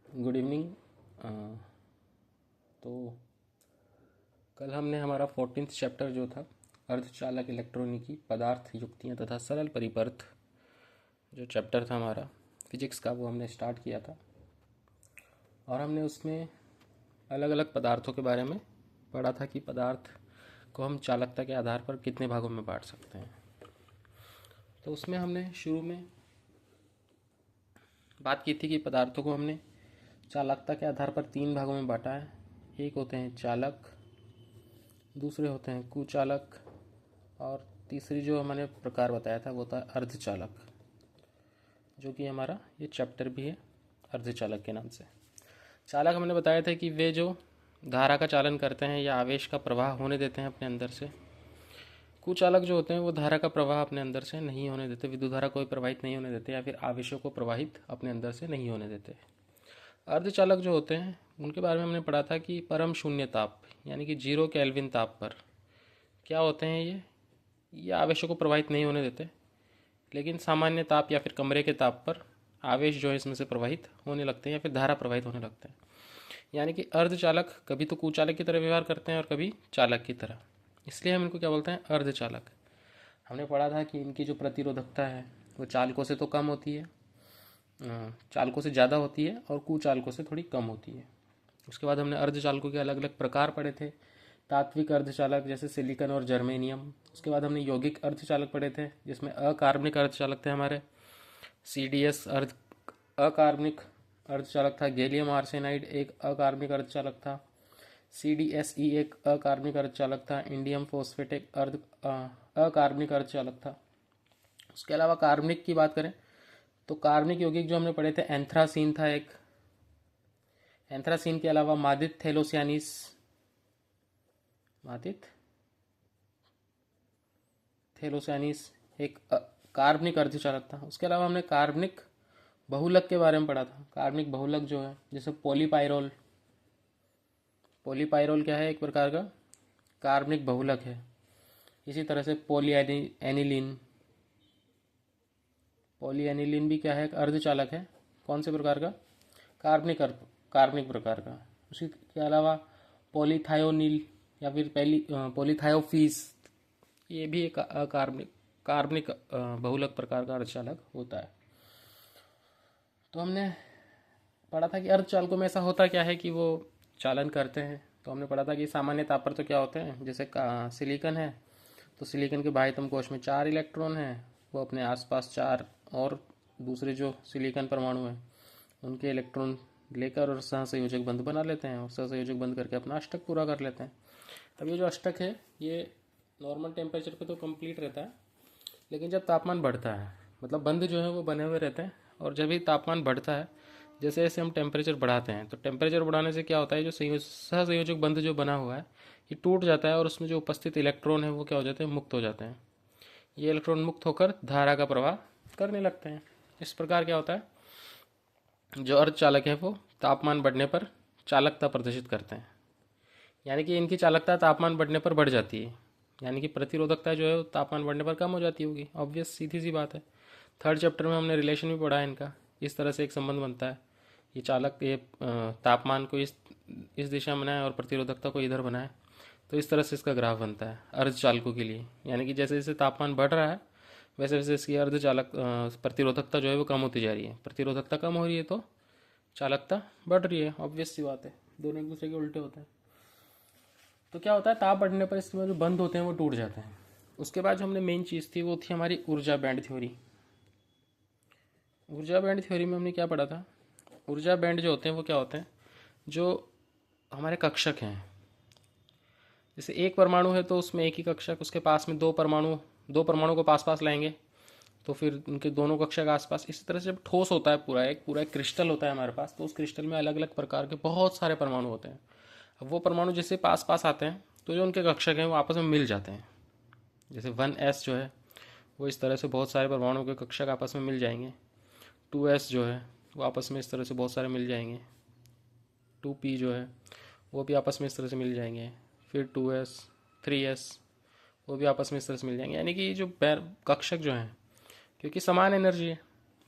Good evening. तो कल हमने हमारा 14th चैप्टर जो था अर्धचालक इलेक्ट्रॉनिकी पदार्थ युक्तियाँ तथा सरल परिपर्थ जो चैप्टर था हमारा फिजिक्स का, वो हमने स्टार्ट किया था। और हमने उसमें अलग अलग पदार्थों के बारे में पढ़ा था कि पदार्थ को हम चालकता के आधार पर कितने भागों में बांट सकते हैं। तो उसमें हमने शुरू में बात की थी कि पदार्थों को हमने चालकता के आधार पर 3 भागों में बांटा है। एक होते हैं चालक, दूसरे होते हैं कुचालक, और तीसरी जो हमने प्रकार बताया था वो था अर्धचालक, जो कि हमारा ये चैप्टर भी है अर्धचालक के नाम से। चालक हमने बताया था कि वे जो धारा का चालन करते हैं या आवेश का प्रवाह होने देते हैं अपने अंदर से। कुचालक जो होते हैं वो धारा का प्रवाह अपने अंदर से नहीं होने देते, विद्युत धारा कोई प्रवाहित नहीं होने देते या फिर आवेशों को प्रवाहित अपने अंदर से नहीं होने देते। अर्धचालक जो होते हैं उनके बारे में हमने पढ़ा था कि परम शून्य ताप यानी कि 0 केल्विन ताप पर क्या होते हैं ये आवेशों को प्रवाहित नहीं होने देते, लेकिन सामान्य ताप या फिर कमरे के ताप पर आवेश जो है इसमें से प्रवाहित होने लगते हैं या फिर धारा प्रवाहित होने लगते हैं। यानी कि अर्धचालक कभी तो कुचालक की तरह व्यवहार करते हैं और कभी चालक की तरह, इसलिए हम इनको क्या बोलते हैं, अर्धचालक। हमने पढ़ा था कि इनकी जो प्रतिरोधकता है वो चालकों से तो कम होती है, चालकों से ज़्यादा होती है, और कुचालकों से थोड़ी कम होती है। उसके बाद हमने अर्धचालकों के अलग अलग प्रकार पढ़े थे। तात्विक अर्धचालक जैसे सिलिकॉन और जर्मेनियम। उसके बाद हमने यौगिक अर्धचालक पढ़े थे जिसमें अकार्बनिक अर्धचालक थे हमारे। CDS अकार्बनिक अर्धचालक था। गैलियम आर्सेनाइड एक अकार्बनिक अर्धचालक था। CDSE एक अकार्बनिक अर्धचालक था। इंडियम फॉस्फेट एक अकार्बनिक अर्धचालक था। उसके अलावा कार्बनिक की बात करें तो कार्बनिक यौगिक जो हमने पढ़े थे, एंथ्रासीन था एक। एंथ्रासीन के अलावा मादित थैलोसियानिस, मादित थैलोसियानिस एक कार्बनिक अर्धचालक था। उसके अलावा हमने कार्बनिक बहुलक के बारे में पढ़ा था। कार्बनिक बहुलक जो है जैसे पॉलीपाइरोल। पॉलीपाइरोल क्या है, एक प्रकार का कार्बनिक बहुलक है। इसी तरह से पॉलीएनिलीन। पॉलीएनिलीन भी क्या है, एक अर्धचालक है। कौन से प्रकार का, कार्बनिक प्रकार का। उसी के अलावा पॉलीथायोनिल या फिर पॉलीथायोफीस, ये भी एक अकार्बनिक कार्बनिक बहुलक प्रकार का अर्धचालक होता है। तो हमने पढ़ा था कि अर्धचालकों में ऐसा होता क्या है कि वो चालन करते हैं। तो हमने पढ़ा था कि सामान्य ताप पर तो क्या होते हैं, जैसे सिलिकॉन है तो सिलिकॉन के बाह्यतम कोश में 4 इलेक्ट्रॉन हैं, वो अपने आसपास 4 और दूसरे जो सिलिकॉन परमाणु हैं उनके इलेक्ट्रॉन लेकर और सहसंयोजक बंध बना लेते हैं और सहसंयोजक बंध करके अपना अष्टक पूरा कर लेते हैं। अब ये जो अष्टक है ये नॉर्मल टेम्परेचर पे तो कंप्लीट रहता है, लेकिन जब तापमान बढ़ता है, मतलब बंध जो है वो बने हुए रहते हैं, और जब भी तापमान बढ़ता है, जैसे जैसे हम टेम्परेचर बढ़ाते हैं, तो टेम्परेचर बढ़ाने से क्या होता है, जो सहसंयोजक बंध जो बना हुआ है ये टूट जाता है और उसमें जो उपस्थित इलेक्ट्रॉन है वो क्या हो जाते हैं, मुक्त हो जाते हैं। ये इलेक्ट्रॉन मुक्त होकर धारा का प्रवाह करने लगते हैं। इस प्रकार क्या होता है, जो अर्धचालक है वो तापमान बढ़ने पर चालकता प्रदर्शित करते हैं। यानी कि इनकी चालकता तापमान बढ़ने पर बढ़ जाती है, यानी कि प्रतिरोधकता जो है वो तापमान बढ़ने पर कम हो जाती होगी। ऑब्वियस सीधी सी बात है। 3rd चैप्टर में हमने रिलेशन भी पढ़ा है इनका। इस तरह से एक संबंध बनता है, ये चालक ये तापमान को इस दिशा में बनाए और प्रतिरोधकता को इधर बनाए, तो इस तरह से इसका ग्राफ बनता है अर्धचालकों के लिए। यानी कि जैसे जैसे तापमान बढ़ रहा है वैसे वैसे इसकी अर्धचालक प्रतिरोधकता जो है वो कम होती जा रही है। प्रतिरोधकता कम हो रही है तो चालकता बढ़ रही है। ऑब्वियस सी बात है, दोनों एक दूसरे के उल्टे होते हैं। तो क्या होता है, ताप बढ़ने पर इसमें जो बंध होते हैं वो टूट जाते हैं। उसके बाद जो हमने मेन चीज़ थी वो थी हमारी ऊर्जा बैंड थ्योरी। ऊर्जा बैंड थ्योरी में हमने क्या पढ़ा था, ऊर्जा बैंड जो होते हैं वो क्या होते हैं, जो हमारे कक्षक हैं। जैसे एक परमाणु है तो उसमें एक ही कक्षक, उसके पास में दो परमाणु को पास पास लाएंगे तो फिर उनके दोनों कक्षक आसपास। इसी तरह से जब ठोस होता है पूरा एक क्रिस्टल होता है हमारे पास, तो उस क्रिस्टल में अलग अलग प्रकार के बहुत सारे परमाणु होते हैं। अब वो परमाणु जैसे पास पास आते हैं तो जो उनके कक्षक हैं वो आपस में मिल जाते हैं। जैसे 1s जो है वो इस तरह से बहुत सारे परमाणुओं के कक्षक आपस में मिल जाएंगे। 2s जो है वो आपस में इस तरह से बहुत सारे मिल जाएंगे। 2p जो है वो भी आपस में इस तरह से मिल जाएंगे। फिर 2s 3s वो भी आपस में इस तरह से मिल जाएंगे। यानी कि जो कक्षक जो हैं, क्योंकि समान एनर्जी है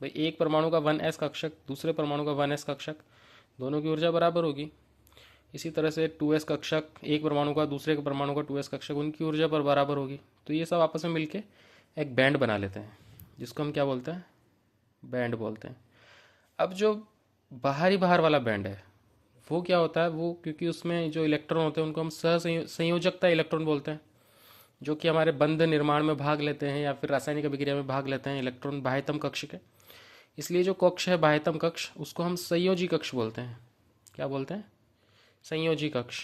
भाई, एक परमाणु का 1s कक्षक दूसरे परमाणु का 1s कक्षक दोनों की ऊर्जा बराबर होगी। इसी तरह से 2s कक्षक एक परमाणु का दूसरे के परमाणु का 2s कक्षक, उनकी ऊर्जा पर बराबर होगी। तो ये सब आपस में मिलके एक बैंड बना लेते हैं, जिसको हम क्या बोलते हैं, बैंड बोलते हैं। अब जो बाहर वाला बैंड है वो क्या होता है, वो क्योंकि उसमें जो इलेक्ट्रॉन होते हैं उनको हम संयोजकता इलेक्ट्रॉन बोलते हैं, जो कि हमारे बंध निर्माण में भाग लेते हैं या फिर रासायनिक अभिक्रिया में भाग लेते हैं इलेक्ट्रॉन बाह्यतम कक्ष के। इसलिए जो कक्ष है बाह्यतम कक्ष, उसको हम संयोजी कक्ष बोलते हैं। क्या बोलते हैं, संयोजी कक्ष।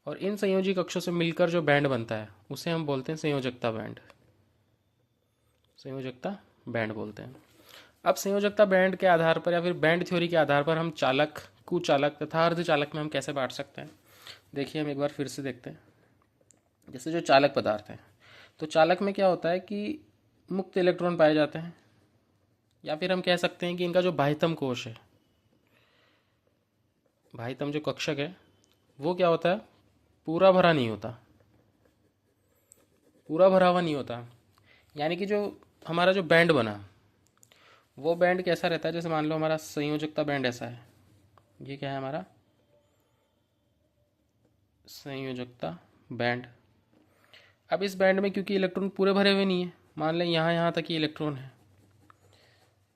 और इन संयोजी कक्षों से मिलकर जो बैंड बनता है उसे हम बोलते हैं संयोजकता बैंड, संयोजकता बैंड बोलते हैं। अब संयोजकता बैंड के आधार पर या फिर बैंड थ्योरी के आधार पर हम चालक, कुचालक तथा अर्धचालक में हम कैसे बांट सकते हैं। देखिए हम एक बार फिर से देखते हैं। जैसे जो चालक पदार्थ हैं, तो चालक में क्या होता है कि मुक्त इलेक्ट्रॉन पाए जाते हैं, या फिर हम कह सकते हैं कि इनका जो बाह्यतम कोश है, बाह्यतम जो कक्षक है, वो क्या होता है, पूरा भरा नहीं होता, पूरा भरा हुआ नहीं होता। यानी कि जो हमारा जो बैंड बना वो बैंड कैसा रहता है, जैसे मान लो हमारा संयोजकता बैंड ऐसा है, ये क्या है हमारा संयोजकता बैंड। अब इस बैंड में क्योंकि इलेक्ट्रॉन पूरे भरे हुए नहीं है, मान लें यहाँ तक ये इलेक्ट्रॉन है,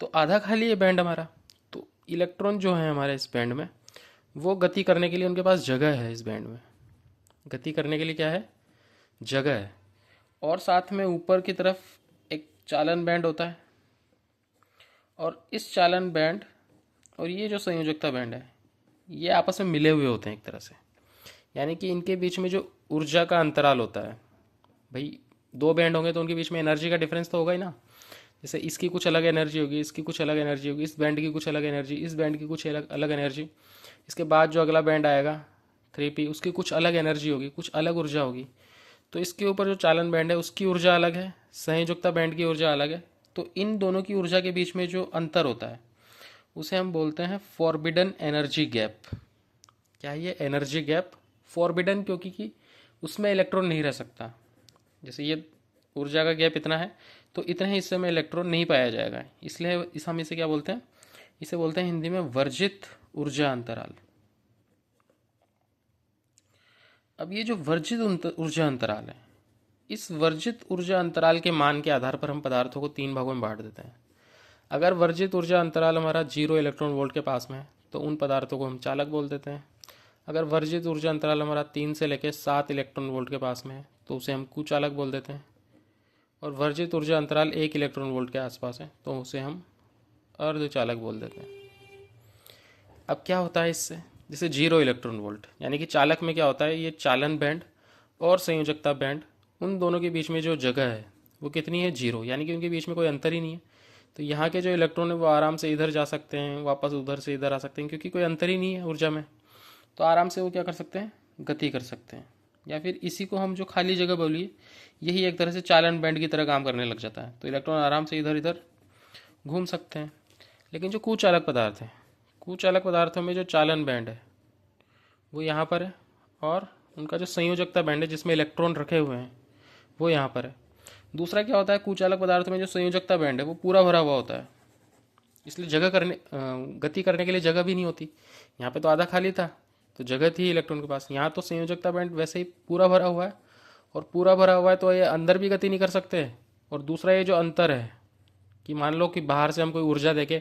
तो आधा खाली है बैंड हमारा। तो इलेक्ट्रॉन जो है हमारे इस बैंड में, वो गति करने के लिए उनके पास जगह है। इस बैंड में गति करने के लिए क्या है, जगह है। और साथ में ऊपर की तरफ एक चालन बैंड होता है, और इस चालन बैंड और ये जो संयोजकता बैंड है ये आपस में मिले हुए होते हैं एक तरह से। यानी कि इनके बीच में जो ऊर्जा का अंतराल होता है, भाई दो बैंड होंगे तो उनके बीच में एनर्जी का डिफरेंस तो होगा ही ना। जैसे इसकी कुछ अलग एनर्जी होगी, इसकी कुछ अलग एनर्जी होगी, इस बैंड की कुछ अलग एनर्जी, इस बैंड की कुछ अलग एनर्जी, इसके बाद जो अगला बैंड आएगा 3p, उसकी कुछ अलग एनर्जी होगी, कुछ अलग ऊर्जा होगी। तो इसके ऊपर जो चालन बैंड है उसकी ऊर्जा अलग है, संयोजकता बैंड की ऊर्जा अलग है। तो इन दोनों की ऊर्जा के बीच में जो अंतर होता है उसे हम बोलते हैं फॉरबिडन एनर्जी गैप। क्या है ये एनर्जी गैप, फॉरबिडन क्योंकि कि उसमें इलेक्ट्रॉन नहीं रह सकता। जैसे ये ऊर्जा का गैप इतना है तो इतने हिस्से में इलेक्ट्रॉन नहीं पाया जाएगा, इसलिए हम इसे क्या बोलते हैं, इसे बोलते हैं हिंदी में वर्जित ऊर्जा अंतराल। अब ये जो वर्जित ऊर्जा अंतराल है, इस वर्जित ऊर्जा अंतराल के मान के आधार पर हम पदार्थों को 3 भागों में बांट देते हैं। अगर वर्जित ऊर्जा अंतराल हमारा 0 इलेक्ट्रॉन वोल्ट के पास में है तो उन पदार्थों को हम चालक बोल देते हैं। अगर वर्जित ऊर्जा अंतराल हमारा 3 से लेकर 7 इलेक्ट्रॉन वोल्ट के पास में है तो उसे हम कुचालक बोल देते हैं। और वर्जित ऊर्जा अंतराल 1 इलेक्ट्रॉन वोल्ट के आसपास है तो उसे हम अर्धचालक बोल देते हैं। अब क्या होता है इससे, जैसे 0 इलेक्ट्रॉन वोल्ट यानी कि चालक में क्या होता है, ये चालन बैंड और संयोजकता बैंड, उन दोनों के बीच में जो जगह है वो कितनी है, 0, यानी कि उनके बीच में कोई अंतर ही नहीं है। तो यहाँ के जो इलेक्ट्रॉन है वो आराम से इधर जा सकते हैं, वापस उधर से इधर आ सकते हैं, क्योंकि कोई अंतर ही नहीं है ऊर्जा में। तो आराम से वो क्या कर सकते हैं, गति कर सकते हैं। या फिर इसी को हम जो खाली जगह बोलिए, यही एक तरह से चालन बैंड की तरह काम करने लग जाता है। तो इलेक्ट्रॉन आराम से इधर इधर घूम सकते हैं। लेकिन जो कुचालक पदार्थ है, कुचालक पदार्थों में जो चालन बैंड है वो यहाँ पर है, और उनका जो संयोजकता बैंड है जिसमें इलेक्ट्रॉन रखे हुए हैं वो यहाँ पर है। दूसरा क्या होता है, कुचालक पदार्थ में जो संयोजकता बैंड है वो पूरा भरा हुआ होता है, इसलिए गति करने के लिए जगह भी नहीं होती। यहाँ पे तो आधा खाली था तो जगह थी इलेक्ट्रॉन के पास, यहाँ तो संयोजकता बैंड वैसे ही पूरा भरा हुआ है, और पूरा भरा हुआ है तो ये अंदर भी गति नहीं कर सकते। और दूसरा ये जो अंतर है कि मान लो कि बाहर से हम कोई ऊर्जा देके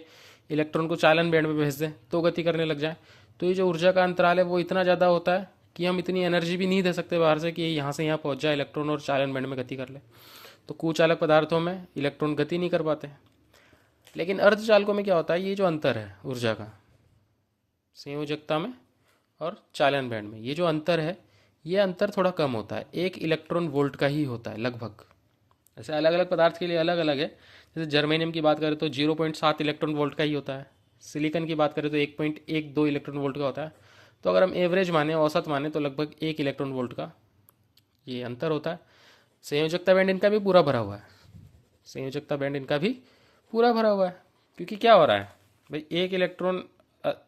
इलेक्ट्रॉन को चालन बैंड में भेज दें तो गति करने लग जाए, तो ये जो ऊर्जा का अंतराल है वो इतना ज़्यादा होता है कि हम इतनी एनर्जी भी नहीं दे सकते बाहर से कि यहाँ से यहाँ पहुँच जाए इलेक्ट्रॉन और चालन बैंड में गति कर ले। तो कुचालक पदार्थों में इलेक्ट्रॉन गति नहीं कर पाते। लेकिन अर्धचालकों में क्या होता है, ये जो अंतर है ऊर्जा का संयोजकता में और चालन बैंड में, ये जो अंतर है ये अंतर थोड़ा कम होता है, 1 इलेक्ट्रॉन वोल्ट का ही होता है लगभग। ऐसे अलग अलग पदार्थ के लिए अलग अलग है। जैसे जर्मेनियम की बात करें तो 0.7 इलेक्ट्रॉन वोल्ट का ही होता है, सिलिकॉन की बात करें तो 1.12 इलेक्ट्रॉन वोल्ट का होता है। तो अगर हम एवरेज माने, औसत माने, तो लगभग 1 इलेक्ट्रॉन वोल्ट का ये अंतर होता है। संयोजकता बैंड इनका भी पूरा भरा हुआ है, संयोजकता बैंड इनका भी पूरा भरा हुआ है। क्योंकि क्या हो रहा है भाई, 1 इलेक्ट्रॉन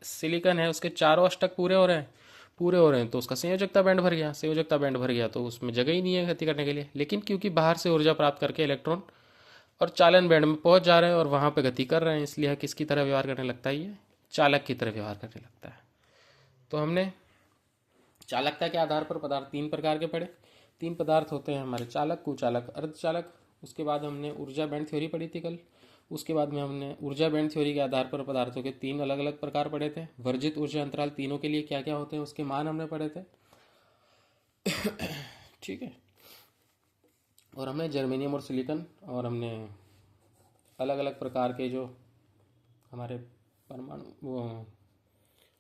सिलिकॉन है उसके चारों अष्टक पूरे हो रहे हैं तो उसका संयोजकता बैंड भर गया, संयोजकता बैंड भर गया तो उसमें जगह ही नहीं है गति करने के लिए। लेकिन क्योंकि बाहर से ऊर्जा प्राप्त करके इलेक्ट्रॉन और चालन बैंड में पहुंच जा रहे हैं और वहां पे गति कर रहे हैं, इसलिए किसकी तरह व्यवहार करने लगता है, ये चालक की तरह व्यवहार करने लगता है। तो हमने चालकता के आधार पर पदार्थ तीन प्रकार के पढ़े। तीन पदार्थ होते हैं हमारे, चालक, कुचालक, अर्धचालक। उसके बाद हमने ऊर्जा बैंड थ्योरी पढ़ी थी कल। उसके बाद में हमने ऊर्जा बैंड थ्योरी के आधार पर पदार्थों के तीन अलग अलग प्रकार पढ़े थे। वर्जित ऊर्जा अंतराल तीनों के लिए क्या क्या होते हैं उसके मान हमने पढ़े थे। ठीक है। और हमने जर्मेनियम और सिलिकॉन और हमने अलग अलग प्रकार के जो हमारे परमाणु वो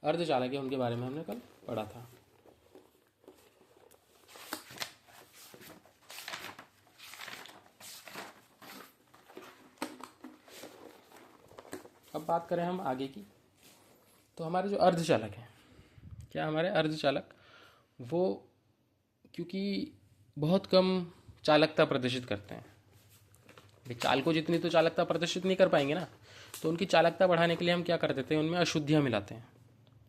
अर्धचालक है उनके बारे में हमने कल पढ़ा था। अब बात करें हम आगे की, तो हमारे जो अर्धचालक हैं, क्या हमारे अर्धचालक वो क्योंकि बहुत कम चालकता प्रदर्शित करते हैं, चाल को जितनी तो चालकता प्रदर्शित नहीं कर पाएंगे ना, तो उनकी चालकता बढ़ाने के लिए हम क्या कर देते हैं, उनमें अशुद्धियाँ मिलाते हैं।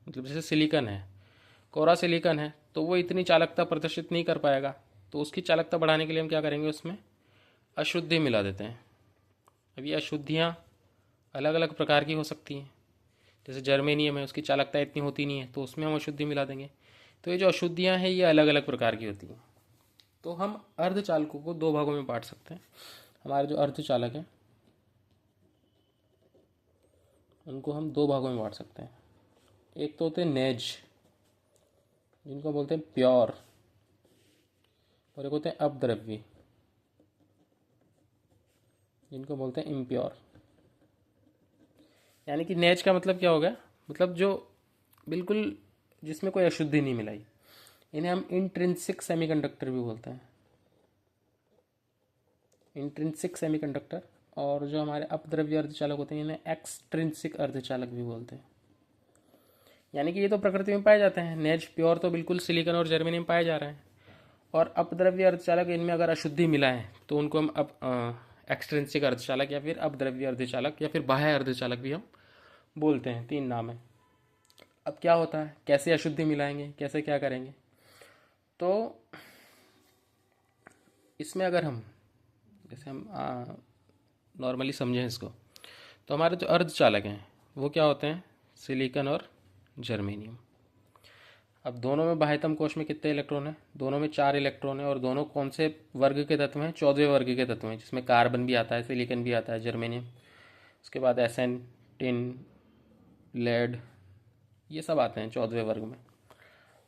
मतलब जैसे सिलिकॉन है, कोरा सिलिकॉन है, तो वो इतनी चालकता प्रदर्शित नहीं कर पाएगा, तो उसकी चालकता बढ़ाने के लिए हम क्या करेंगे, उसमें अशुद्धि मिला देते हैं। अब ये अशुद्धियाँ अलग अलग प्रकार की हो सकती हैं। जैसे जर्मेनियम है, उसकी चालकता इतनी होती नहीं है, तो उसमें हम अशुद्धि मिला देंगे। तो ये जो अशुद्धियाँ हैं ये अलग अलग प्रकार की होती हैं। तो हम अर्धचालकों को दो भागों में बांट सकते हैं। हमारे जो अर्धचालक हैं उनको हम दो भागों में बांट सकते हैं। एक तो होते हैं नेज, जिनको बोलते हैं प्योर, और एक होते हैं अपद्रव्य, जिनको बोलते हैं इम्प्योर। यानी कि नेज का मतलब क्या हो गया, मतलब जो बिल्कुल जिसमें कोई अशुद्धि नहीं मिलाई, इन्हें हम इंट्रिंसिक सेमीकंडक्टर भी बोलते हैं, इंट्रिंसिक सेमीकंडक्टर। और जो हमारे अपद्रव्य अर्धचालक होते हैं इन्हें एक्सट्रिंसिक अर्धचालक भी बोलते हैं। यानी कि ये तो प्रकृति में पाए जाते हैं, नेज प्योर तो बिल्कुल सिलिकॉन और जर्मेनियम पाए जा रहे हैं, और अपद्रव्य अर्धचालक इनमें अगर अशुद्धि मिला है तो उनको हम अब एक्सट्रिंसिक अर्धचालक या फिर अपद्रव्य अर्धचालक या फिर बाह्य अर्धचालक भी हम बोलते हैं। तीन नाम है। अब क्या होता है, कैसे अशुद्धि मिलाएंगे, कैसे क्या करेंगे, तो इसमें अगर हम जैसे हम नॉर्मली समझें इसको, तो हमारे जो अर्धचालक हैं वो क्या होते हैं, सिलिकॉन और जर्मेनियम। अब दोनों में बाह्यतम कोश में कितने इलेक्ट्रॉन हैं, दोनों में 4 इलेक्ट्रॉन है, और दोनों कौन से वर्ग के तत्व हैं, 14वें वर्ग के तत्व हैं, जिसमें कार्बन भी आता है, सिलिकॉन भी आता है, जर्मेनियम, उसके बाद एसएन, टिन, लेड, ये सब आते हैं 14वें वर्ग में।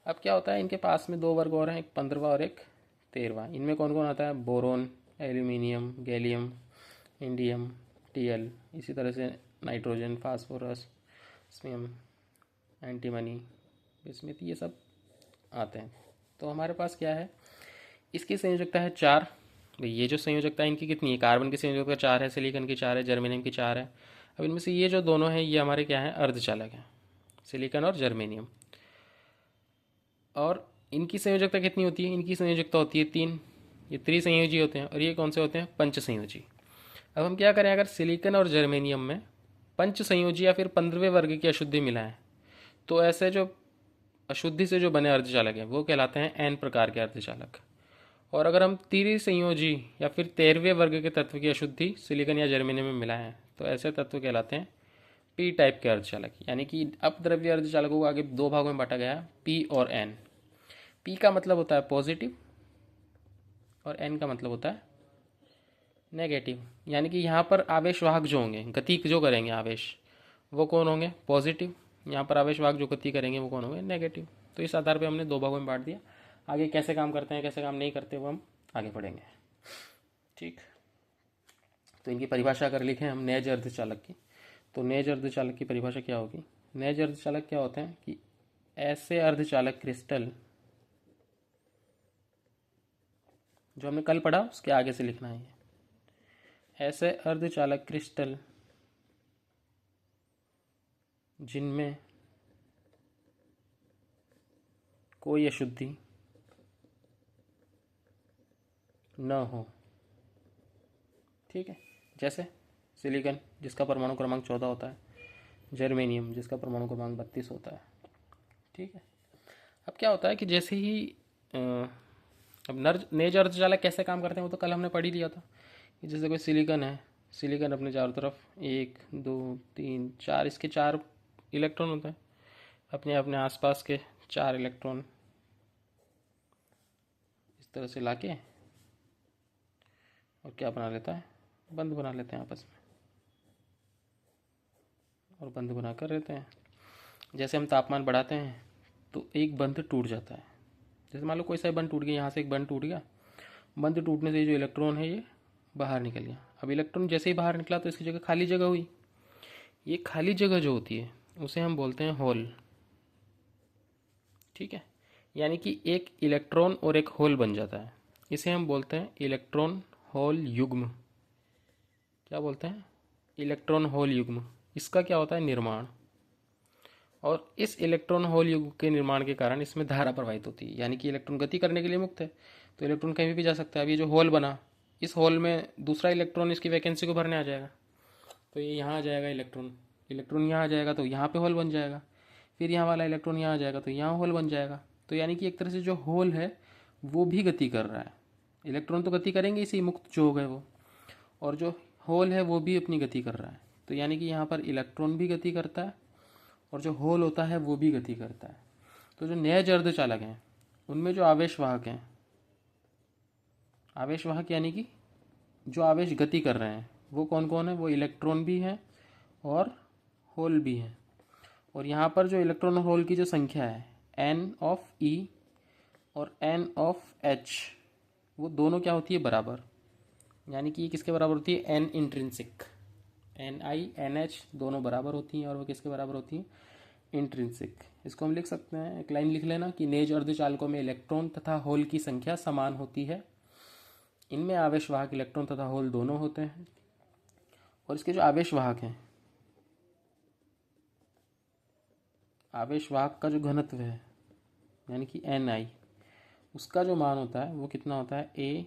अब क्या होता है, इनके पास में दो वर्ग और हैं, एक 15वां और एक 13वां। इनमें कौन कौन आता है, boron, aluminium, gallium, indium, TL, इसी तरह से नाइट्रोजन, फास्फोरस, स्मियम, एंटीमनी, बिस्मिथ, ये सब आते हैं। तो हमारे पास क्या है, इसकी संयोजकता है 4। भाई ये जो संयोजकता है इनकी कितनी है, कार्बन की संयोजकता 4 है, सिलिकॉन की 4 है, जर्मेनियम की 4 है। अब इनमें से ये जो दोनों हैं ये हमारे क्या हैं, अर्धचालक हैं, सिलिकॉन और जर्मेनियम। और इनकी संयोजकता कितनी होती है, इनकी संयोजकता होती है 3। ये त्रिसंयोजी होते हैं, और ये कौन से होते हैं, पंच संयोजी। अब हम क्या करें, अगर सिलिकॉन और जर्मेनियम में पंच संयोजी या फिर 15वें वर्ग की अशुद्धि मिला है, तो ऐसे जो अशुद्धि से जो बने अर्धचालक हैं वो कहलाते हैं एन प्रकार के अर्धचालक। और अगर हम त्रिसंयोजी या फिर 13वें वर्ग के तत्व की अशुद्धि सिलिकॉन या जर्मेनियम में मिला है, तो ऐसे तत्व कहलाते हैं पी टाइप के अर्धचालक। यानी कि अपद्रव्य अर्धचालकों को आगे दो भागों में बांटा गया है, पी और एन। पी का मतलब होता है पॉजिटिव और एन का मतलब होता है नेगेटिव। यानी कि यहाँ पर आवेशवाहक जो होंगे, गति जो करेंगे आवेश, वो कौन होंगे, पॉजिटिव। यहाँ पर आवेशवाहक जो गति करेंगे वो कौन होंगे, नेगेटिव। तो इस आधार पे हमने दो भागों में बांट दिया। आगे कैसे काम करते हैं, कैसे काम नहीं करते, वो हम आगे पढ़ेंगे। ठीक, तो इनकी परिभाषा कर लिखें हम नेज अर्धचालक की। तो नेज अर्धचालक की परिभाषा क्या होगी, नेज अर्धचालक क्या होते हैं कि ऐसे अर्धचालक क्रिस्टल, जो हमने कल पढ़ा उसके आगे से लिखना है, ऐसे अर्धचालक क्रिस्टल जिनमें कोई अशुद्धि न हो। ठीक है, जैसे सिलिकॉन जिसका परमाणु क्रमांक 14 होता है, जर्मेनियम जिसका परमाणु क्रमांक 32 होता है। ठीक है, अब क्या होता है कि जैसे ही अब नेज अर्धचालक कैसे काम करते हैं वो तो कल हमने पढ़ ही लिया था। कि जैसे कोई सिलिकॉन है, सिलिकॉन अपने चारों तरफ 1 2 3 4 इसके 4 इलेक्ट्रॉन होते हैं। अपने अपने आसपास के 4 इलेक्ट्रॉन इस तरह से लाके और क्या बना लेता है, बंध बना लेते हैं आपस में, और बंध बना कर रहते हैं। जैसे हम तापमान बढ़ाते हैं तो एक बंध टूट जाता है। जैसे मान लो कोई सा बंध टूट गया, यहाँ से एक बंध टूट गया, बंध टूटने से जो इलेक्ट्रॉन है ये बाहर निकल गया। अब इलेक्ट्रॉन जैसे ही बाहर निकला तो इसकी जगह खाली जगह हुई। ये खाली जगह जो होती है उसे हम बोलते हैं होल। ठीक है, यानी कि एक इलेक्ट्रॉन और एक होल बन जाता है। इसे हम बोलते हैं इलेक्ट्रॉन होल युग्म। क्या बोलते हैं? इलेक्ट्रॉन होल युग्म। इसका क्या होता है? निर्माण। और इस इलेक्ट्रॉन होल युग्म के निर्माण के कारण इसमें धारा प्रवाहित होती है, यानी कि इलेक्ट्रॉन गति करने के लिए मुक्त है, तो इलेक्ट्रॉन कहीं भी जा सकता है। अब ये जो होल बना, इस होल में दूसरा इलेक्ट्रॉन इसकी वैकेंसी को भरने आ जाएगा, तो ये यहाँ आ जाएगा इलेक्ट्रॉन, इलेक्ट्रॉन यहाँ आ जाएगा तो यहाँ पे होल बन जाएगा, फिर यहाँ वाला इलेक्ट्रॉन यहाँ आ जाएगा तो यहाँ होल बन जाएगा। तो यानी कि एक तरह से जो होल है वो भी गति कर रहा है। इलेक्ट्रॉन तो गति करेंगे इसी, मुक्त जो हो गए वो, और जो होल है वो भी अपनी गति कर रहा है। तो यानी कि यहाँ पर इलेक्ट्रॉन भी गति करता है और जो होल होता है वो भी गति करता है। तो जो नए अर्धचालक हैं उनमें जो आवेशवाहक हैं, आवेशवाहक यानी कि जो आवेश गति कर रहे हैं वो कौन कौन है? वो इलेक्ट्रॉन भी हैं और होल भी हैं। और यहाँ पर जो इलेक्ट्रॉन और होल की जो संख्या है n ऑफ E और n ऑफ H, वो दोनों क्या होती है? बराबर। यानी कि ये किसके बराबर होती है? n intrinsic. Ni NH दोनों बराबर होती हैं और वो किसके बराबर होती हैं? इंट्रिंसिक। इसको हम लिख सकते हैं, एक लाइन लिख लेना कि नेज अर्धचालकों में इलेक्ट्रॉन तथा होल की संख्या समान होती है। इनमें आवेशवाहक इलेक्ट्रॉन तथा होल दोनों होते हैं। और इसके जो आवेशवाहक हैं, आवेशवाहक का जो घनत्व है यानी कि Ni, उसका जो मान होता है वो कितना होता है? A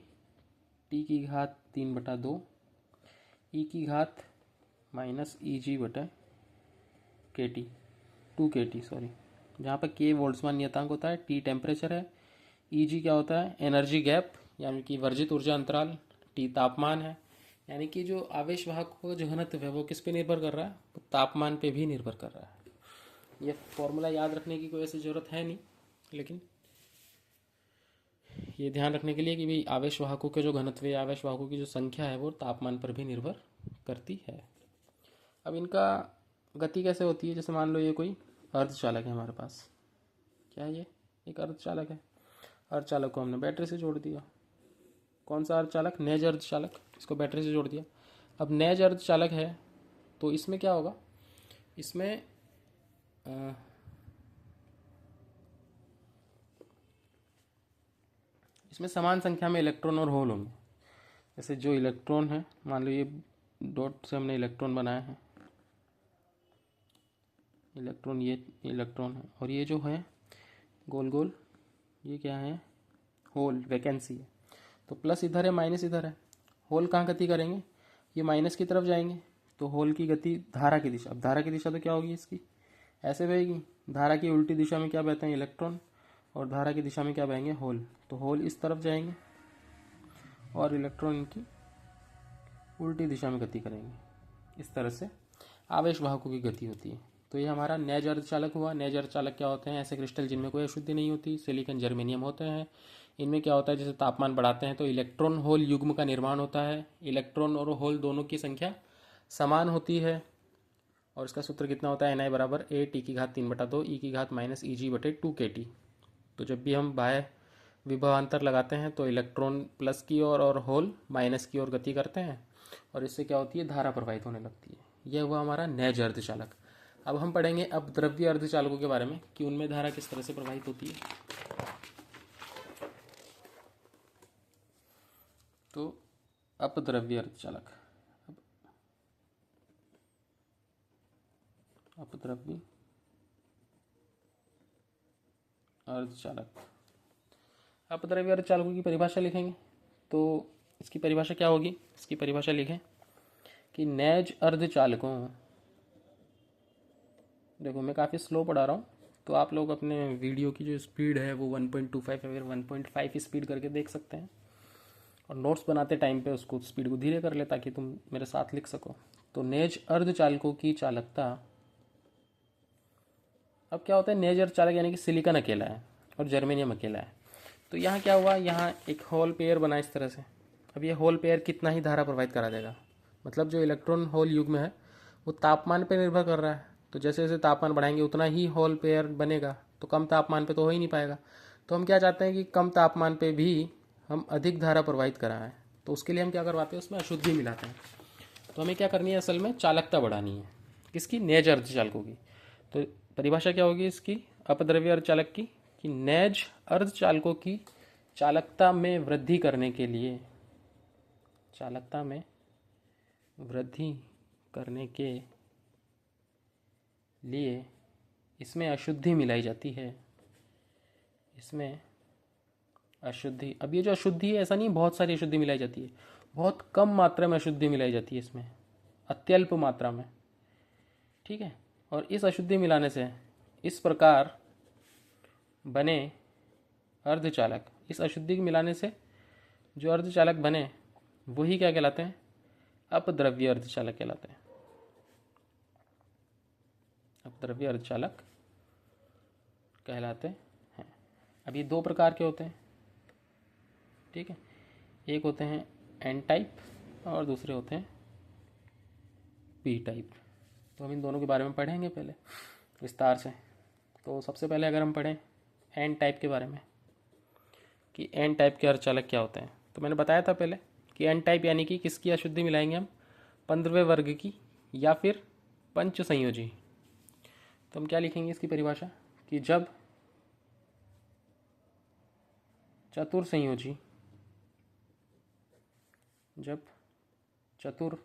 T की घात 3/2 E की घात माइनस EG/KT 2KT सॉरी, जहाँ पर K बोल्ट्जमान नियतांक होता है, T टेम्परेचर है, EG क्या होता है? एनर्जी गैप यानी कि वर्जित ऊर्जा अंतराल, T तापमान है। यानी कि जो आवेशवाहक का जो घनत्व है वो किस पे निर्भर कर रहा है? तापमान पे भी निर्भर कर रहा है। ये फॉर्मूला याद रखने की कोई ऐसी ज़रूरत है नहीं, लेकिन ये ध्यान रखने के लिए कि भाई आवेशवाहकों के जो घनत्व या आवेशवाहकों की जो संख्या है वो तापमान पर भी निर्भर करती है। अब इनका गति कैसे होती है? जैसे मान लो ये कोई अर्धचालक है हमारे पास, क्या है ये? एक अर्धचालक है। अर्धचालक को हमने बैटरी से जोड़ दिया। कौन सा अर्धचालक? नेज अर्धचालक। इसको बैटरी से जोड़ दिया। अब नेज अर्धचालक है तो इसमें क्या होगा? इसमें इसमें समान संख्या में इलेक्ट्रॉन और होल होंगे। जैसे जो इलेक्ट्रॉन है, मान लो ये डॉट से हमने इलेक्ट्रॉन बनाया है, इलेक्ट्रॉन, ये इलेक्ट्रॉन है, और ये जो है गोल गोल ये क्या है? होल, वैकेंसी है। तो प्लस इधर है, माइनस इधर है। होल कहाँ गति करेंगे? ये माइनस की तरफ जाएंगे, तो होल की गति धारा की दिशा। अब धारा की दिशा तो क्या होगी इसकी? ऐसे बहेगी। धारा की उल्टी दिशा में क्या बहते हैं? इलेक्ट्रॉन। और धारा की दिशा में क्या बहेंगे? होल। तो होल इस तरफ जाएंगे और इलेक्ट्रॉन इनकी उल्टी दिशा में गति करेंगे। इस तरह से आवेशवाहकों की गति होती है। तो ये हमारा नेज अर्धचालक हुआ। नेज अर्धचालक क्या होते हैं? ऐसे क्रिस्टल जिनमें कोई अशुद्धि नहीं होती, सिलिकॉन जर्मेनियम होते हैं। इनमें क्या होता है? जैसे तापमान बढ़ाते हैं तो इलेक्ट्रॉन होल युग्म का निर्माण होता है। इलेक्ट्रॉन और होल दोनों की संख्या समान होती है। और इसका सूत्र कितना होता है? Ni बराबर A T की घात 3/2 E की घात माइनस EG/2KT। तो जब भी हम बाह्य विभवांतर लगाते हैं तो इलेक्ट्रॉन प्लस की ओर और होल माइनस की ओर गति करते हैं, और इससे क्या होती है? धारा प्रवाहित होने लगती है। यह हुआ हमारा नेज अर्धचालक। अब हम पढ़ेंगे अपद्रव्य अर्धचालकों के बारे में कि उनमें धारा किस तरह से प्रवाहित होती है। तो अपद्रव्य अर्धचालक, अपद्रव्य अर्धचालक, अपद्रव्य अर्धचालकों की परिभाषा लिखेंगे तो इसकी परिभाषा क्या होगी? इसकी परिभाषा लिखें कि नेज अर्धचालकों, देखो मैं काफ़ी स्लो पढ़ा रहा हूँ तो आप लोग अपने वीडियो की जो स्पीड है वो 1.25 या फिर 1.5 स्पीड करके देख सकते हैं, और नोट्स बनाते टाइम पे उसको स्पीड को धीरे कर ले ताकि तुम मेरे साथ लिख सको। तो नेज अर्धचालकों की चालकता, अब क्या होता है, नेज अर्धचालक यानी कि सिलिकॉन अकेला है और जर्मेनियम अकेला है। तो यहाँ क्या हुआ, यहाँ एक होल पेयर बना इस तरह से। अब ये होल पेयर कितना ही धारा प्रवाहित करा देगा, मतलब जो इलेक्ट्रॉन होल युग्म है वो तापमान पर निर्भर कर रहा है। तो जैसे जैसे तापमान बढ़ाएंगे उतना ही होल पेयर बनेगा, तो कम तापमान पे तो हो ही नहीं पाएगा। तो हम क्या चाहते हैं कि कम तापमान पे भी हम अधिक धारा प्रवाहित कराएं। तो उसके लिए हम क्या करवाते हैं, उसमें अशुद्धि मिलाते हैं। तो हमें क्या करनी है, असल में चालकता बढ़ानी है। किसकी, नेज अर्धचालकों की। तो परिभाषा क्या होगी इसकी, अपद्रव्य अर्धचालक की, कि नेज अर्धचालकों की चालकता में वृद्धि करने के लिए, चालकता में वृद्धि करने के लिए इसमें अशुद्धि मिलाई जाती है। इसमें अशुद्धि, अब ये जो अशुद्धि है ऐसा नहीं बहुत सारी अशुद्धि मिलाई जाती है, बहुत कम मात्रा में अशुद्धि मिलाई जाती है इसमें, अत्यल्प मात्रा में। ठीक है, और इस अशुद्धि मिलाने से इस प्रकार बने अर्धचालक, इस अशुद्धि मिलाने से जो अर्धचालक बने वही क्या कहलाते हैं, अपद्रव्य अर्धचालक कहलाते हैं। अपद्रव्य अर्धचालक कहलाते हैं। अब ये दो प्रकार के होते हैं, ठीक है, एक होते हैं एन टाइप और दूसरे होते हैं पी टाइप। तो हम इन दोनों के बारे में पढ़ेंगे पहले विस्तार से। तो सबसे पहले अगर हम पढ़ें एन टाइप के बारे में कि एन टाइप के अर्धचालक क्या होते हैं, तो मैंने बताया था पहले कि एन टाइप यानी कि किसकी अशुद्धि मिलाएंगे हम, 15वें वर्ग की या फिर पंच संयोजी। तो हम क्या लिखेंगे इसकी परिभाषा, कि जब चतुर संयोजी, जब चतुर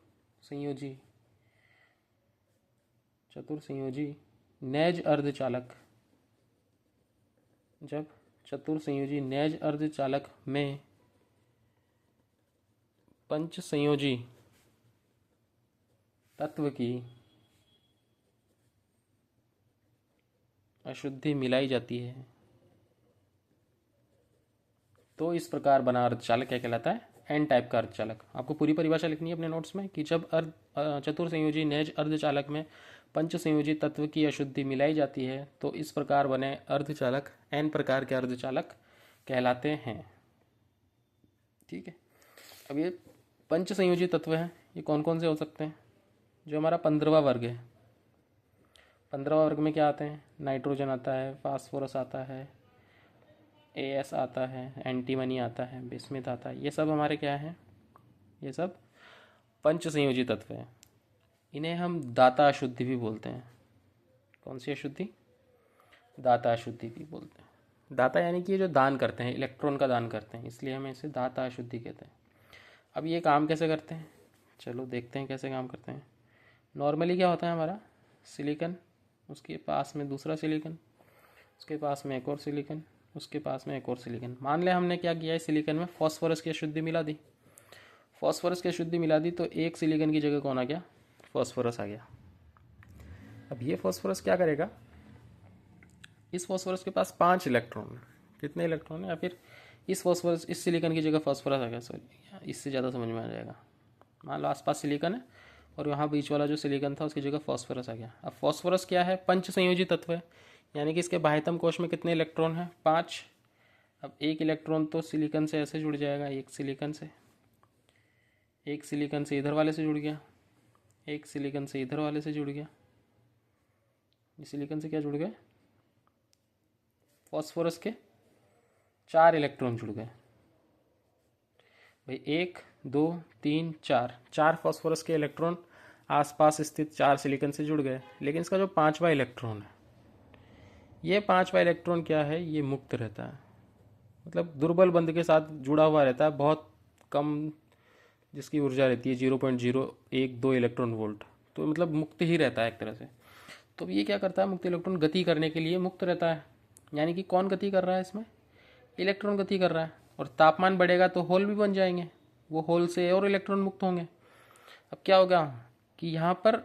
संयोजी नेज अर्धचालक, जब चतुर संयोजी नेज अर्धचालक में पंच संयोजी तत्व की अशुद्धि मिलाई जाती है, तो इस प्रकार बना अर्धचालक क्या कहलाता है, एन टाइप का अर्धचालक। आपको पूरी परिभाषा लिखनी है अपने नोट्स में कि जब चतुर संयोजी नेज अर्धचालक में पंच संयोजी तत्व की अशुद्धि मिलाई जाती है तो इस प्रकार बने अर्धचालक एन प्रकार के अर्धचालक कहलाते हैं। ठीक है, अब ये पंच संयोजी तत्व हैं, ये कौन कौन से हो सकते हैं, जो हमारा 15वां वर्ग है। 15वां वर्ग में क्या आते हैं, नाइट्रोजन आता है, फास्फोरस आता है, एएस आता है, एंटीमनी आता है, बिस्मिथ आता है। ये सब हमारे क्या हैं, ये सब पंच संयोजी तत्व हैं। इन्हें हम दाता अशुद्धि भी बोलते हैं। कौन सी अशुद्धि, दाता अशुद्धि भी बोलते हैं। दाता यानी कि ये जो दान करते हैं, इलेक्ट्रॉन का दान करते हैं, इसलिए हम इसे दाता अशुद्धि कहते हैं। अब ये काम कैसे करते हैं, चलो देखते हैं कैसे काम करते हैं। नॉर्मली क्या होता है, हमारा सिलिकॉन, उसके पास में दूसरा सिलिकॉन, उसके पास में एक और सिलिकॉन, उसके पास में एक और सिलिकॉन। मान लें हमने क्या किया है, सिलिकॉन में फॉस्फोरस की अशुद्धि मिला दी, फॉस्फोरस की अशुद्धि मिला दी, तो एक सिलिकॉन की जगह कौन आ गया, फॉस्फोरस आ गया। अब ये फॉस्फोरस क्या करेगा, इस फॉस्फोरस के पास 5 इलेक्ट्रॉन, कितने इलेक्ट्रॉन है, या फिर इस फॉस्फोरस, इस सिलिकॉन की जगह फॉस्फोरस आ गया, सॉरी इससे ज़्यादा समझ में आ जाएगा। मान लो आसपास सिलिकॉन है और यहाँ बीच वाला जो सिलिकॉन था उसकी जगह फॉस्फोरस आ गया। अब फॉस्फोरस क्या है, पंच संयोजी तत्व है, यानी कि इसके बाह्यतम कोश में कितने इलेक्ट्रॉन हैं, 5। अब एक इलेक्ट्रॉन तो सिलिकॉन से ऐसे जुड़ जाएगा, एक सिलिकॉन से इधर वाले से जुड़ गया, एक सिलिकॉन से इधर वाले से जुड़ गया, इस सिलिकॉन से क्या जुड़ गए, फॉस्फोरस के 4 इलेक्ट्रॉन जुड़ गए भाई, 1 2 3 4 फॉस्फोरस के इलेक्ट्रॉन आसपास स्थित 4 सिलिकॉन से जुड़ गए। लेकिन इसका जो 5वां इलेक्ट्रॉन है, ये 5वां इलेक्ट्रॉन क्या है, ये मुक्त रहता है, मतलब दुर्बल बंध के साथ जुड़ा हुआ रहता है, बहुत कम जिसकी ऊर्जा रहती है 0.012 इलेक्ट्रॉन वोल्ट, तो मतलब मुक्त ही रहता है एक तरह से। तो ये क्या करता है, मुक्त इलेक्ट्रॉन गति करने के लिए मुक्त रहता है, यानी कि कौन गति कर रहा है इसमें, इलेक्ट्रॉन गति कर रहा है। और तापमान बढ़ेगा तो होल भी बन जाएंगे, वो होल से और इलेक्ट्रॉन मुक्त होंगे। अब क्या होगा कि यहाँ पर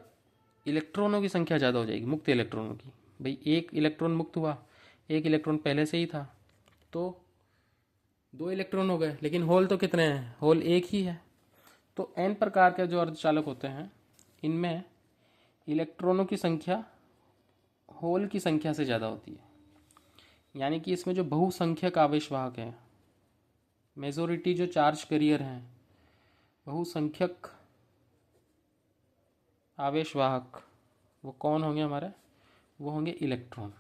इलेक्ट्रॉनों की संख्या ज़्यादा हो जाएगी, मुक्त इलेक्ट्रॉनों की। भाई एक इलेक्ट्रॉन मुक्त हुआ, एक इलेक्ट्रॉन पहले से ही था, तो 2 इलेक्ट्रॉन हो गए, लेकिन होल तो कितने हैं, होल एक ही है। तो n प्रकार के जो अर्धचालक होते हैं, इनमें इलेक्ट्रॉनों की संख्या होल की संख्या से ज़्यादा होती है, यानी कि इसमें जो बहुसंख्यक आवेशवाहक है, मेजोरिटी जो चार्ज कैरियर हैं, बहुसंख्यक आवेशवाहक, वो कौन होंगे हमारे? वो होंगे इलेक्ट्रॉन।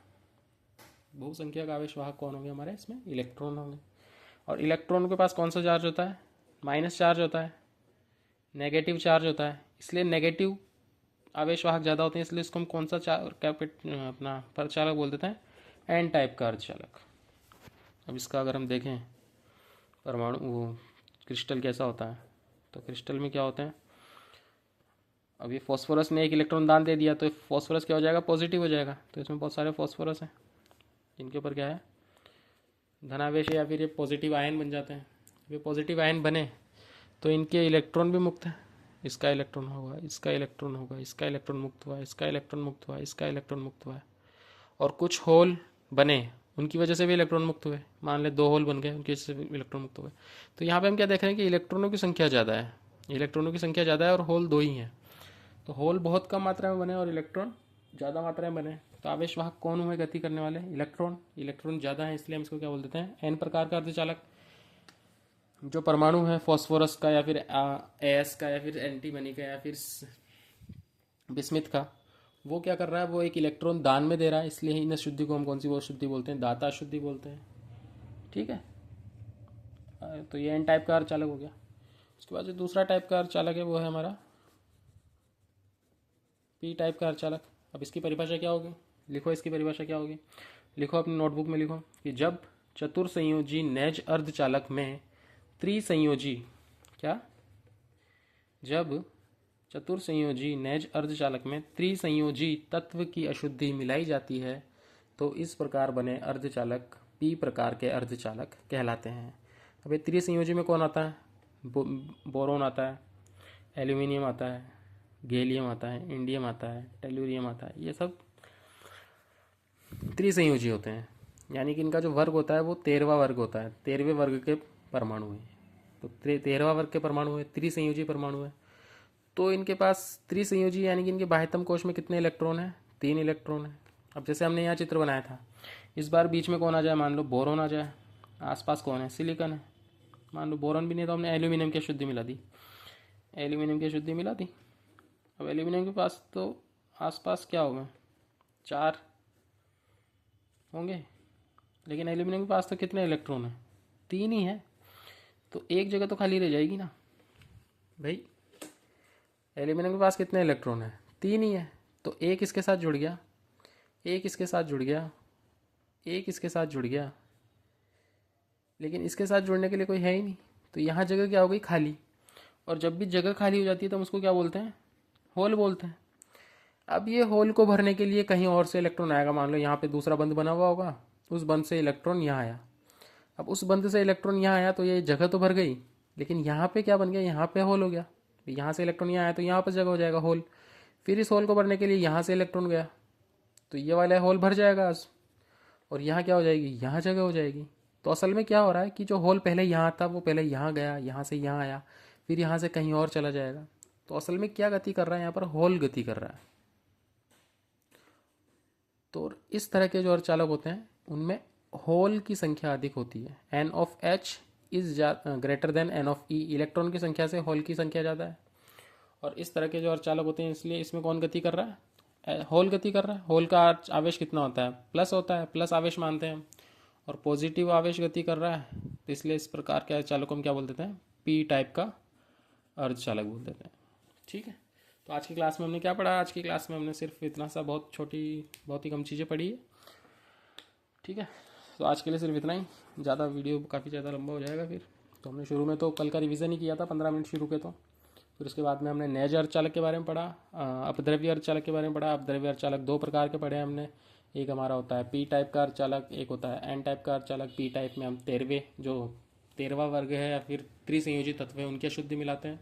बहुसंख्यक आवेशवाहक कौन होंगे हमारे? इसमें इलेक्ट्रॉन होंगे। और इलेक्ट्रॉन के पास कौन सा चार्ज होता है? माइनस चार्ज होता है, नेगेटिव चार्ज होता है। इसलिए नेगेटिव आवेशवाहक ज़्यादा होते हैं, इसलिए इसको हम कौन सा अपना प्रचालक बोल देते हैं? एन टाइप का अर्धचालक। अब इसका अगर हम देखें परमाणु वो क्रिस्टल कैसा होता है, तो क्रिस्टल में क्या होते हैं? अब ये फॉस्फोरस ने एक इलेक्ट्रॉन दान दे दिया, तो फॉस्फोरस क्या हो जाएगा? पॉजिटिव हो जाएगा। तो इसमें बहुत सारे फॉस्फोरस हैं जिनके ऊपर क्या है? धनावेश है, या फिर ये पॉजिटिव आयन बन जाते हैं। ये पॉजिटिव आयन बने तो इनके इलेक्ट्रॉन भी मुक्त है। इसका इलेक्ट्रॉन होगा, इसका इलेक्ट्रॉन होगा, इसका इलेक्ट्रॉन मुक्त हुआ, इसका इलेक्ट्रॉन मुक्त हुआ, इसका इलेक्ट्रॉन मुक्त हुआ। और कुछ होल बने, उनकी वजह से भी इलेक्ट्रॉन मुक्त हुए। मान ले 2 होल बन गए, उनकी वजह से भी इलेक्ट्रॉन मुक्त हुए। तो यहाँ पे हम क्या देख रहे हैं कि इलेक्ट्रॉनों की संख्या ज़्यादा है, इलेक्ट्रॉनों की संख्या ज़्यादा है और होल 2 ही हैं। तो होल बहुत कम मात्रा में बने और इलेक्ट्रॉन ज़्यादा मात्रा में बने, तो आवेशवाहक कौन हुए गति करने वाले? इलेक्ट्रॉन। इलेक्ट्रॉन ज़्यादा है, इसलिए हम इसको क्या बोल देते हैं? एन प्रकार का अर्धचालक। जो परमाणु है फॉस्फोरस का, या फिर एस का, या फिर एंटीमनी का, या फिर बिस्मिथ का, वो क्या कर रहा है? वो एक इलेक्ट्रॉन दान में दे रहा है, इसलिए इन अशुद्धि को हम कौन सी वो शुद्धि बोलते हैं? दाता अशुद्धि बोलते हैं। ठीक है, तो ये एन टाइप का अर्धचालक हो गया। उसके बाद जो दूसरा टाइप का अर्धचालक है वो है हमारा पी टाइप का अर्धचालक। अब इसकी परिभाषा क्या होगी? लिखो, इसकी परिभाषा क्या होगी? लिखो अपनी नोटबुक में, लिखो कि जब चतुर्संयोजी नैज अर्धचालक में त्रिसंयोजी, क्या? जब चतुर्संयोजी नैज अर्धचालक में त्रिसंयोजी तत्व की अशुद्धि मिलाई जाती है, तो इस प्रकार बने अर्धचालक पी प्रकार के अर्धचालक कहलाते हैं। अब ये त्रिसंयोजी में कौन आता है? बोरोन आता है, एल्यूमिनियम आता है, गैलियम आता है, इंडियम आता है, टेल्यूरियम आता है। ये सब त्रिसंयोजी होते हैं, यानी कि इनका जो वर्ग होता है वो 13वां वर्ग होता है, 13वें वर्ग के परमाणु हैं। तो 13वां वर्ग के परमाणु है, त्रिसंयोजी परमाणु है। तो इनके पास त्रिसंयोजी, यानी कि इनके बाह्यतम कोश में कितने इलेक्ट्रॉन हैं? 3 इलेक्ट्रॉन है। अब जैसे हमने यहाँ चित्र बनाया था, इस बार बीच में कौन आ जाए? मान लो बोरोन आ जाए। आसपास कौन है? सिलिकॉन है। मान लो बोरोन भी नहीं, तो हमने एल्यूमिनियम की अशुद्धि मिला दी, एल्यूमिनियम की अशुद्धि मिला दी। अब एल्यूमिनियम के पास तो आसपास क्या होगा? 4 होंगे, लेकिन एल्यूमिनियम के पास तो कितने इलेक्ट्रॉन हैं? 3 ही है। तो एक जगह तो खाली रह जाएगी ना भाई। एल्यूमिनियम के पास कितने इलेक्ट्रॉन हैं? 3 ही है। तो एक इसके साथ जुड़ गया, एक इसके साथ जुड़ गया, एक इसके साथ जुड़ गया, लेकिन इसके साथ जुड़ने के लिए कोई है ही नहीं। तो यहाँ जगह क्या हो गई? खाली। और जब भी जगह खाली हो जाती है तो हम उसको क्या बोलते हैं? होल बोलते हैं। अब ये होल को भरने के लिए कहीं और से इलेक्ट्रॉन आएगा। मान लो यहाँ पे दूसरा बंद बना हुआ होगा, उस बंद से इलेक्ट्रॉन यहाँ आया। अब उस बंद से इलेक्ट्रॉन यहाँ आया तो ये जगह तो भर गई, लेकिन यहाँ पे क्या बन गया? यहाँ पे होल हो गया। यहाँ से इलेक्ट्रॉन यहाँ आया तो यहाँ पर जगह हो जाएगा होल। फिर इस होल को भरने के लिए यहाँ से इलेक्ट्रॉन गया, तो ये वाला होल भर जाएगा आज। और यहाँ क्या हो जाएगी? यहाँ जगह हो जाएगी। तो असल में क्या हो रहा है कि जो होल पहले यहाँ था वो पहले यहाँ गया, यहाँ से यहाँ आया, फिर यहाँ से कहीं और चला जाएगा। तो असल में क्या गति कर रहा है? यहाँ पर होल गति कर रहा है। तो इस तरह के जो अर्धचालक होते हैं उनमें होल की संख्या अधिक होती है। N of H is greater than N of E. Electron की संख्या से होल की संख्या ज़्यादा है। और इस तरह के जो अर्धचालक होते हैं, इसलिए इसमें कौन गति कर रहा है? होल गति कर रहा है। होल का आवेश कितना होता है? प्लस होता है, प्लस आवेश मानते हैं। और पॉजिटिव आवेश गति कर रहा है, तो इसलिए इस प्रकार के अर्धचालक को हम क्या बोल देते हैं? पी टाइप का अर्धचालक बोल देते हैं। ठीक है, तो आज की क्लास में हमने क्या पढ़ा? आज की क्लास में हमने सिर्फ इतना सा बहुत ही कम चीज़ें पढ़ी है। ठीक है, तो आज के लिए सिर्फ इतना ही। ज़्यादा वीडियो काफ़ी ज़्यादा लंबा हो जाएगा फिर। तो हमने शुरू में तो कल का रिवीजन ही किया था, 15 मिनट शुरू के। तो फिर उसके बाद में हमने नैज अर्धचालक के बारे में पढ़ा, अपद्रव्य अर्धचालक के बारे में पढ़ा। अपद्रव्य अर्धचालक 2 प्रकार के पढ़े हमने। एक हमारा होता है पी टाइप का अर्धचालक, एक होता है एन टाइप का अर्धचालक। पी टाइप में हम 13वां वर्ग है या फिर त्रिसंयोजी तत्व है उनकी अशुद्धि मिलाते हैं।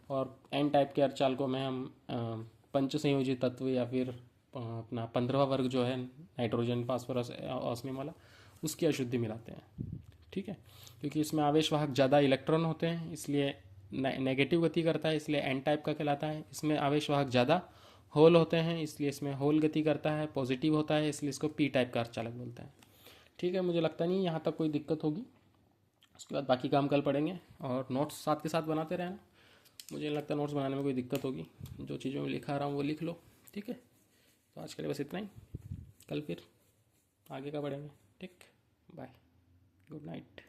और एन टाइप के अर्धचालकों में हम पंचसंयोजी तत्व या फिर अपना 15वां वर्ग जो है नाइट्रोजन, फास्फोरस, ऑस्मियम वाला, उसकी अशुद्धि मिलाते हैं। ठीक है, क्योंकि इसमें आवेशवाहक ज़्यादा इलेक्ट्रॉन होते हैं, इसलिए नेगेटिव गति करता है, इसलिए एन टाइप का कहलाता है। इसमें आवेशवाहक ज़्यादा होल होते हैं इसलिए इसमें होल गति करता है, पॉजिटिव होता है इसलिए इसको पी टाइप का अर्धचालक बोलते हैं। ठीक है, मुझे लगता नहीं यहाँ तक कोई दिक्कत होगी। उसके बाद बाकी काम कल पढ़ेंगे और नोट्स साथ के साथ बनाते रहना। मुझे नहीं लगता नोट्स बनाने में कोई दिक्कत होगी, जो चीज़ों में लिखा रहा हूँ वो लिख लो। ठीक है, तो आज के लिए बस इतना ही, कल फिर आगे का पढ़ेंगे। ठीक, बाय, गुड नाइट।